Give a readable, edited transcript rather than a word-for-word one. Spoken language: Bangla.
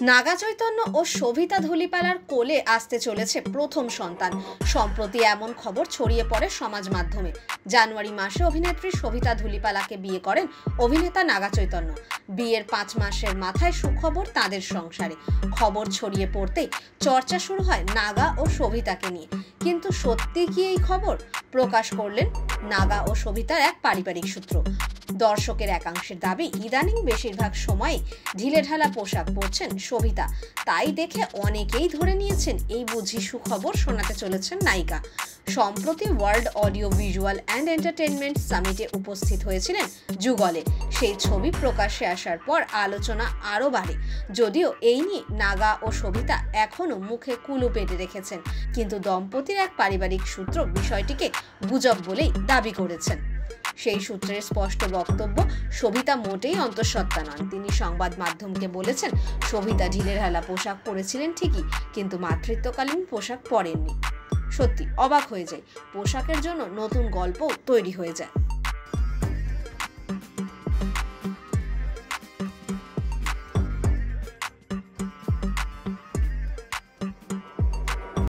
নাগা চৈতন্য ও শোভিতা ধূলিপালার কোলে আসতে চলেছে প্রথম সন্তান। সম্প্রতি এমন খবর ছড়িয়ে পড়ে সমাজ মাধ্যমে। জানুয়ারি মাসে অভিনেত্রী শোভিতা ধূলিপালাকে বিয়ে করেন অভিনেতা নাগা চৈতন্য। বিয়ের 5 মাসের মাথায় সুখবর তাদের সংসারে। খবর ছড়িয়ে পড়তেই চর্চা শুরু হয় নাগা ও শোভিতাকে নিয়ে। কিন্তু সত্যি কি এই খবর? প্রকাশ করলেন নাগা ও শোভিতার এক পারিবারিক সূত্র। দর্শকের একাংশের দাবি, ইদানিং বেশিরভাগ সময় ঢিলেঢালা পোশাক পরছেন শোভিতা, তাই দেখে অনেকেই ধরে নিয়েছেন এই বুঝি সুখবর শোনাতে চলেছেন নায়িকা। সম্প্রতি world audio visual and entertainment সামিটে উপস্থিত হয়েছিলেন যুগলে। সেই ছবি প্রকাশ্যে আসার পর আলোচনা আরও বাড়ে। যদিও এই নিয়ে নাগা ও শোভিতা এখনও মুখে কুলু পেটে রেখেছেন, কিন্তু দম্পতির এক পারিবারিক সূত্র বিষয়টিকে গুজব বলেই দাবি করেছেন। সেই সূত্রের স্পষ্ট বক্তব্য, শোভিতা মোটেই অন্তঃসত্ত্বা নন। তিনি সংবাদ মাধ্যমকে বলেছেন, শোভিতা ঢিলেঢালা পোশাক পরেছিলেন ঠিকই, কিন্তু মাতৃত্বকালীন পোশাক পরেননি। সত্যি অবাক হয়ে যায়, পোশাকের জন্য নতুন গল্প তৈরি হয়ে যায়।